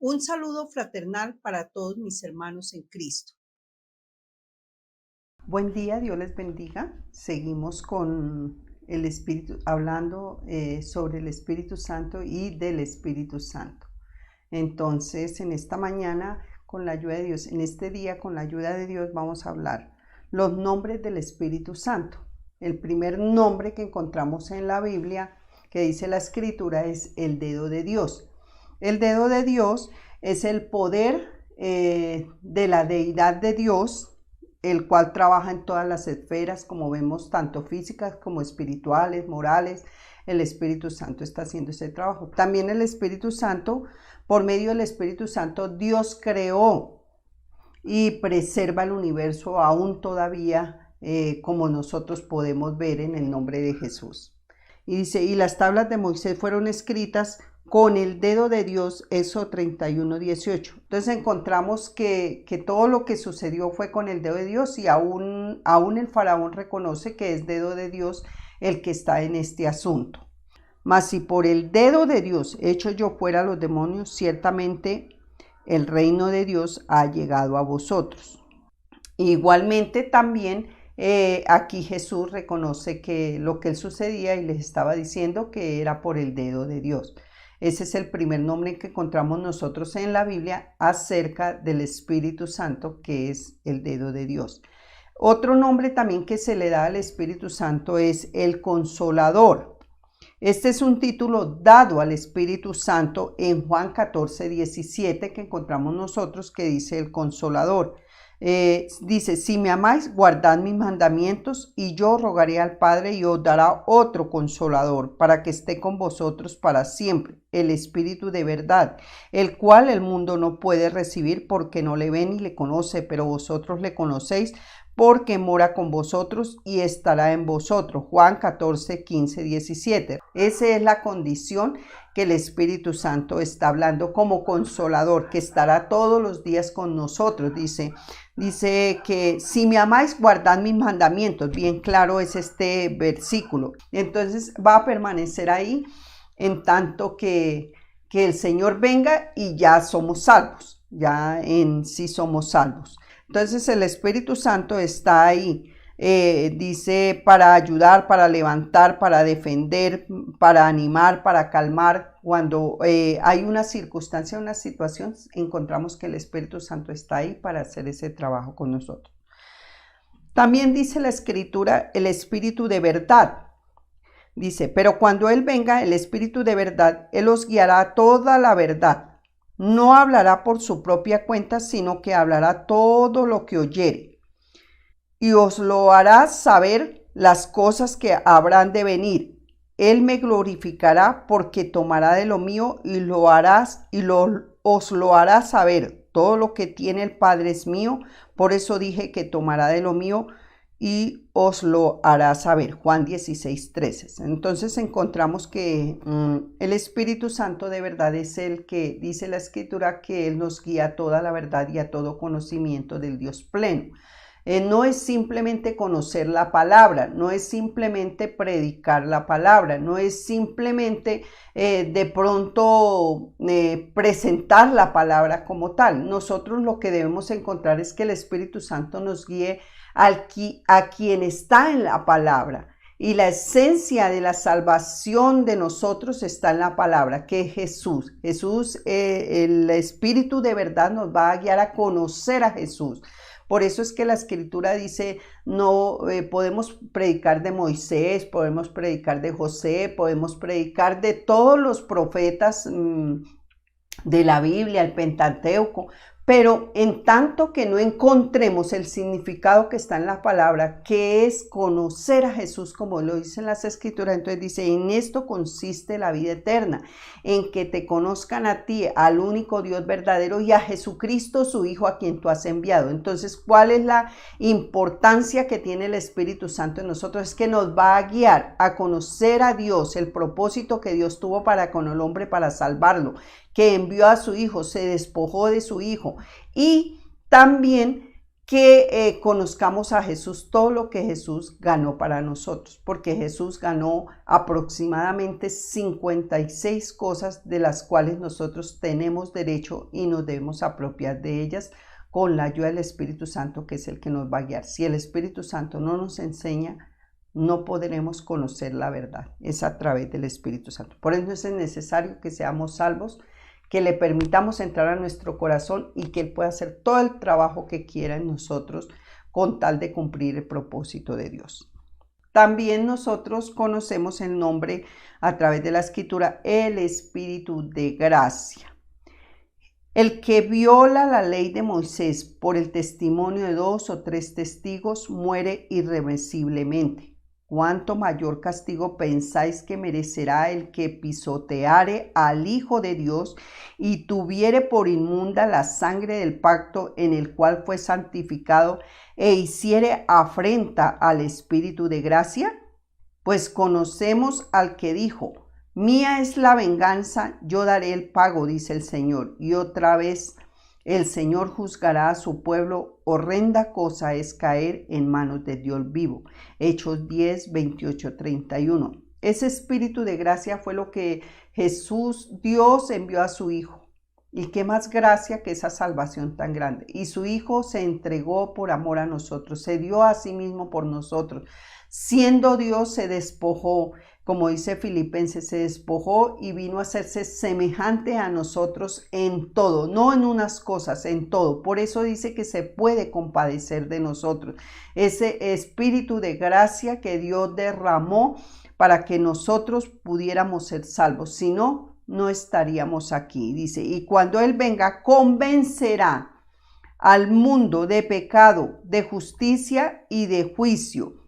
Un saludo fraternal para todos mis hermanos en Cristo. Buen día, Dios les bendiga. Seguimos con el Espíritu, hablando sobre el Espíritu Santo y del Espíritu Santo. Entonces, en esta mañana, con la ayuda de Dios, en este día, con la ayuda de Dios, vamos a hablar los nombres del Espíritu Santo. El primer nombre que encontramos en la Biblia, que dice la Escritura, es el dedo de Dios. El dedo de Dios es el poder de la deidad de Dios, el cual trabaja en todas las esferas, como vemos, tanto físicas como espirituales, morales. El Espíritu Santo está haciendo ese trabajo. También el Espíritu Santo, por medio del Espíritu Santo, Dios creó y preserva el universo aún todavía, como nosotros podemos ver en el nombre de Jesús. Y dice, y las tablas de Moisés fueron escritas con el dedo de Dios, Éxodo 31:18. Entonces encontramos que todo lo que sucedió fue con el dedo de Dios, y aún el faraón reconoce que es dedo de Dios el que está en este asunto. Mas si por el dedo de Dios echo yo fuera a los demonios, ciertamente el reino de Dios ha llegado a vosotros. Igualmente también aquí Jesús reconoce que lo que él sucedía, y les estaba diciendo que era por el dedo de Dios. Ese es el primer nombre que encontramos nosotros en la Biblia acerca del Espíritu Santo, que es el dedo de Dios. Otro nombre también que se le da al Espíritu Santo es el Consolador. Este es un título dado al Espíritu Santo en Juan 14:17, que encontramos nosotros, que dice el Consolador. Dice, si me amáis, guardad mis mandamientos, y yo rogaré al Padre y os dará otro Consolador para que esté con vosotros para siempre, el Espíritu de verdad, el cual el mundo no puede recibir porque no le ve ni le conoce, pero vosotros le conocéis porque mora con vosotros y estará en vosotros. Juan 14:15-17. Esa es la condición que el Espíritu Santo está hablando como Consolador, que estará todos los días con nosotros. Dice que si me amáis, guardad mis mandamientos. Bien claro es este versículo. Entonces va a permanecer ahí en tanto que el Señor venga y ya somos salvos. Ya en sí somos salvos. Entonces el Espíritu Santo está ahí, dice, para ayudar, para levantar, para defender, para animar, para calmar. Cuando hay una circunstancia, una situación, encontramos que el Espíritu Santo está ahí para hacer ese trabajo con nosotros. También dice la Escritura, el Espíritu de verdad. Dice, pero cuando Él venga, el Espíritu de verdad, Él os guiará a toda la verdad. No hablará por su propia cuenta, sino que hablará todo lo que oyere, y os lo hará saber las cosas que habrán de venir. Él me glorificará, porque tomará de lo mío y os lo hará saber. Todo lo que tiene el Padre es mío, por eso dije que tomará de lo mío y os lo hará saber. Juan 16:13. Entonces encontramos que el Espíritu Santo de verdad es el que dice la Escritura que Él nos guía a toda la verdad y a todo conocimiento del Dios pleno. No es simplemente conocer la palabra, no es simplemente predicar la palabra, no es simplemente de pronto presentar la palabra como tal. Nosotros lo que debemos encontrar es que el Espíritu Santo nos guíe a quien está en la palabra. Y la esencia de la salvación de nosotros está en la palabra, que es Jesús. El Espíritu de verdad nos va a guiar a conocer a Jesús. Por eso es que la Escritura dice, no podemos predicar de Moisés, podemos predicar de José, podemos predicar de todos los profetas de la Biblia, el Pentateuco, pero en tanto que no encontremos el significado que está en la palabra, que es conocer a Jesús como lo dicen las Escrituras, entonces dice, en esto consiste la vida eterna, en que te conozcan a ti, al único Dios verdadero, y a Jesucristo su Hijo, a quien tú has enviado. Entonces, ¿cuál es la importancia que tiene el Espíritu Santo en nosotros? Es que nos va a guiar a conocer a Dios, el propósito que Dios tuvo para con el hombre, para salvarlo, que envió a su Hijo, se despojó de su Hijo, y también que conozcamos a Jesús, todo lo que Jesús ganó para nosotros, porque Jesús ganó aproximadamente 56 cosas de las cuales nosotros tenemos derecho y nos debemos apropiar de ellas con la ayuda del Espíritu Santo, que es el que nos va a guiar. Si el Espíritu Santo no nos enseña, no podremos conocer la verdad. Es a través del Espíritu Santo. Por eso es necesario que seamos salvos, que le permitamos entrar a nuestro corazón y que Él pueda hacer todo el trabajo que quiera en nosotros con tal de cumplir el propósito de Dios. También nosotros conocemos el nombre a través de la Escritura, el Espíritu de gracia. El que viola la ley de Moisés por el testimonio de 2 o 3 testigos muere irreversiblemente. ¿Cuánto mayor castigo pensáis que merecerá el que pisoteare al Hijo de Dios y tuviere por inmunda la sangre del pacto en el cual fue santificado e hiciere afrenta al Espíritu de gracia? Pues conocemos al que dijo: mía es la venganza, yo daré el pago, dice el Señor. Y otra vez el Señor juzgará a su pueblo. Horrenda cosa es caer en manos de Dios vivo. Hechos 10, 28, 31. Ese Espíritu de gracia fue lo que Dios envió a su Hijo. Y qué más gracia que esa salvación tan grande. Y su Hijo se entregó por amor a nosotros, se dio a sí mismo por nosotros. Siendo Dios, se despojó, como dice Filipenses, se despojó y vino a hacerse semejante a nosotros en todo, no en unas cosas, en todo. Por eso dice que se puede compadecer de nosotros. Ese Espíritu de gracia que Dios derramó para que nosotros pudiéramos ser salvos. Si no, no estaríamos aquí. Dice, y cuando Él venga, convencerá al mundo de pecado, de justicia y de juicio.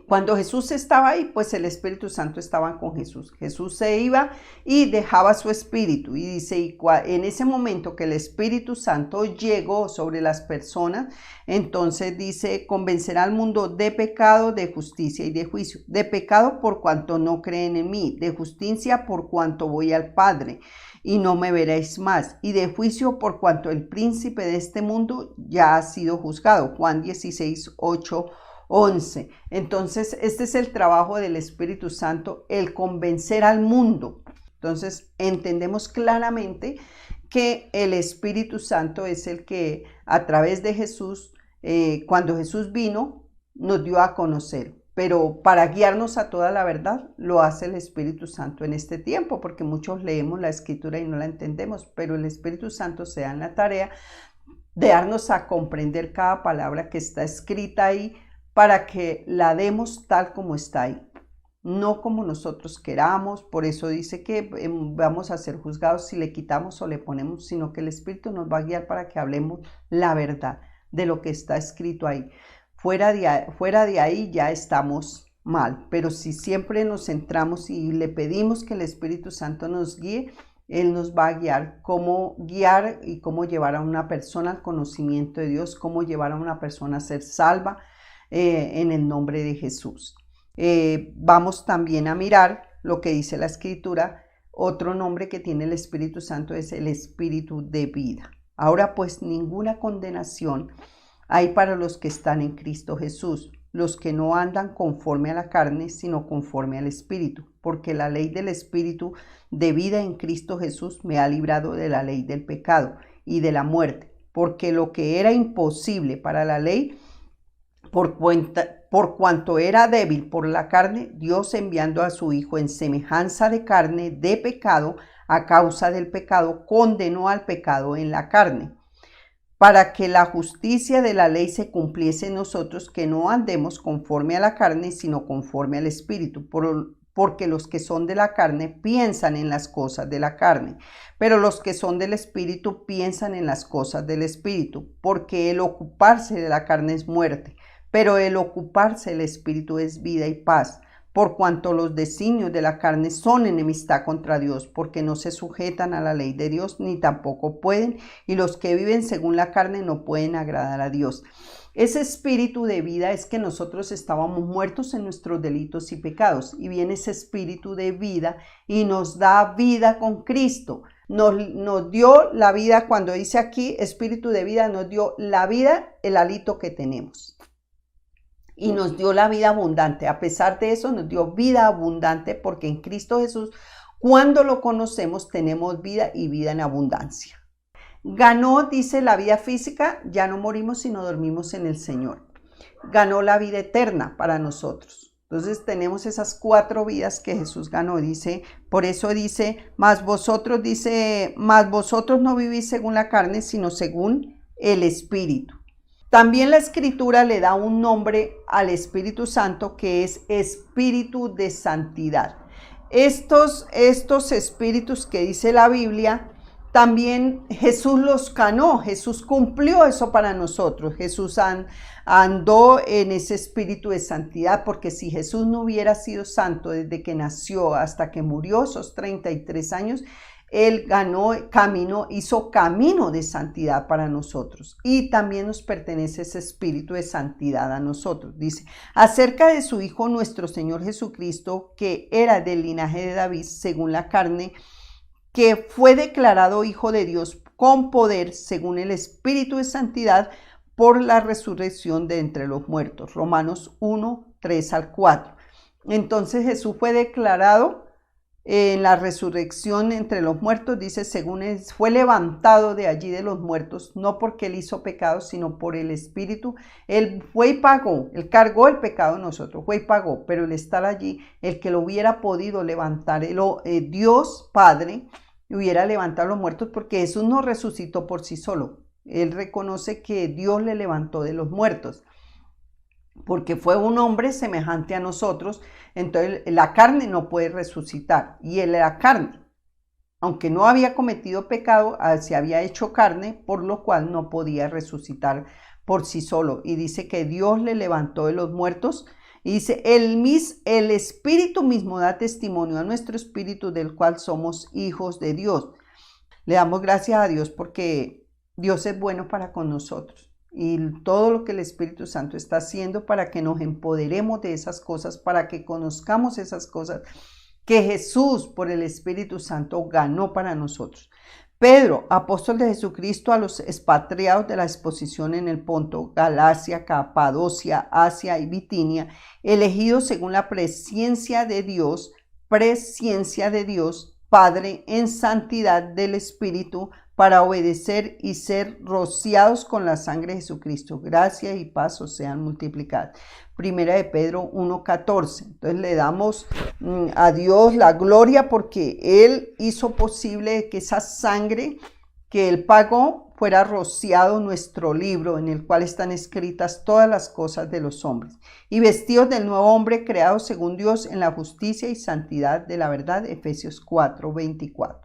Cuando Jesús estaba ahí, pues el Espíritu Santo estaba con Jesús. Jesús se iba y dejaba su Espíritu. Y dice, en ese momento que el Espíritu Santo llegó sobre las personas, entonces dice, convencerá al mundo de pecado, de justicia y de juicio. De pecado por cuanto no creen en mí. De justicia por cuanto voy al Padre y no me veréis más. Y de juicio por cuanto el príncipe de este mundo ya ha sido juzgado. Juan 16, 8, 11. Entonces, este es el trabajo del Espíritu Santo, el convencer al mundo. Entonces, entendemos claramente que el Espíritu Santo es el que a través de Jesús, cuando Jesús vino, nos dio a conocer. Pero para guiarnos a toda la verdad, lo hace el Espíritu Santo en este tiempo, porque muchos leemos la Escritura y no la entendemos, pero el Espíritu Santo se da en la tarea de darnos a comprender cada palabra que está escrita ahí, para que la demos tal como está ahí, no como nosotros queramos. Por eso dice que vamos a ser juzgados si le quitamos o le ponemos, sino que el Espíritu nos va a guiar para que hablemos la verdad de lo que está escrito ahí. Fuera de ahí ya estamos mal, pero si siempre nos centramos y le pedimos que el Espíritu Santo nos guíe, Él nos va a guiar y cómo llevar a una persona al conocimiento de Dios, cómo llevar a una persona a ser salva, en el nombre de Jesús. Vamos también a mirar lo que dice la Escritura. Otro nombre que tiene el Espíritu Santo es el Espíritu de vida. Ahora pues ninguna condenación hay para los que están en Cristo Jesús, los que no andan conforme a la carne, sino conforme al Espíritu, porque la ley del Espíritu de vida en Cristo Jesús me ha librado de la ley del pecado y de la muerte, porque lo que era imposible para la ley, por cuanto era débil por la carne, Dios enviando a su Hijo en semejanza de carne de pecado, a causa del pecado, condenó al pecado en la carne, para que la justicia de la ley se cumpliese en nosotros, que no andemos conforme a la carne, sino conforme al Espíritu. Porque los que son de la carne piensan en las cosas de la carne, pero los que son del Espíritu piensan en las cosas del Espíritu, porque el ocuparse de la carne es muerte, pero el ocuparse del Espíritu es vida y paz, por cuanto los designios de la carne son enemistad contra Dios, porque no se sujetan a la ley de Dios, ni tampoco pueden, y los que viven según la carne no pueden agradar a Dios. Ese espíritu de vida es que nosotros estábamos muertos en nuestros delitos y pecados, y viene ese espíritu de vida y nos da vida con Cristo. nos dio la vida, cuando dice aquí espíritu de vida, nos dio la vida, el hálito que tenemos. Y nos dio la vida abundante. A pesar de eso, nos dio vida abundante porque en Cristo Jesús, cuando lo conocemos, tenemos vida y vida en abundancia. Ganó, dice, la vida física, ya no morimos sino dormimos en el Señor. Ganó la vida eterna para nosotros. Entonces tenemos esas 4 vidas que Jesús ganó. Dice, por eso dice, más vosotros no vivís según la carne, sino según el Espíritu. También la Escritura le da un nombre al Espíritu Santo que es Espíritu de Santidad. Estos espíritus que dice la Biblia, también Jesús los ganó, Jesús cumplió eso para nosotros. Jesús andó en ese espíritu de santidad, porque si Jesús no hubiera sido santo desde que nació hasta que murió, esos 33 años, Él hizo camino de santidad para nosotros. Y también nos pertenece ese espíritu de santidad a nosotros. Dice, acerca de su Hijo nuestro Señor Jesucristo, que era del linaje de David según la carne, que fue declarado Hijo de Dios con poder según el Espíritu de Santidad por la resurrección de entre los muertos. Romanos 1, 3 al 4. Entonces Jesús fue declarado en la resurrección entre los muertos, dice, según fue levantado de allí de los muertos, no porque Él hizo pecado, sino por el Espíritu. Él fue y pagó, Él cargó el pecado de nosotros, fue y pagó, pero el estar allí, el que lo hubiera podido levantar, Dios Padre, hubiera levantado a los muertos, porque Jesús no resucitó por sí solo. Él reconoce que Dios le levantó de los muertos, porque fue un hombre semejante a nosotros. Entonces la carne no puede resucitar, y Él era carne. Aunque no había cometido pecado, se había hecho carne, por lo cual no podía resucitar por sí solo. Y dice que Dios le levantó de los muertos. Y dice, el Espíritu mismo da testimonio a nuestro espíritu del cual somos hijos de Dios. Le damos gracias a Dios porque Dios es bueno para con nosotros. Y todo lo que el Espíritu Santo está haciendo para que nos empoderemos de esas cosas, para que conozcamos esas cosas que Jesús por el Espíritu Santo ganó para nosotros. Pedro, apóstol de Jesucristo, a los expatriados de la exposición en el Ponto, Galacia, Capadocia, Asia y Bitinia, elegidos según la presciencia de Dios, Padre, en santidad del Espíritu, para obedecer y ser rociados con la sangre de Jesucristo. Gracia y paz os sean multiplicadas. Primera de Pedro 1:14. Entonces le damos a Dios la gloria porque Él hizo posible que esa sangre que Él pagó fuera rociado nuestro libro, en el cual están escritas todas las cosas de los hombres, y vestidos del nuevo hombre creado según Dios en la justicia y santidad de la verdad. Efesios 4:24.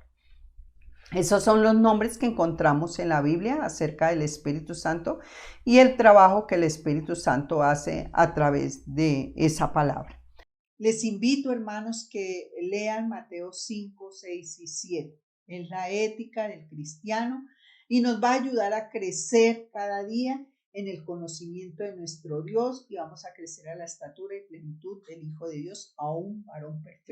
Esos son los nombres que encontramos en la Biblia acerca del Espíritu Santo y el trabajo que el Espíritu Santo hace a través de esa palabra. Les invito, hermanos, que lean Mateo 5, 6 y 7. Es la ética del cristiano y nos va a ayudar a crecer cada día en el conocimiento de nuestro Dios, y vamos a crecer a la estatura y plenitud del Hijo de Dios, a un varón perfecto.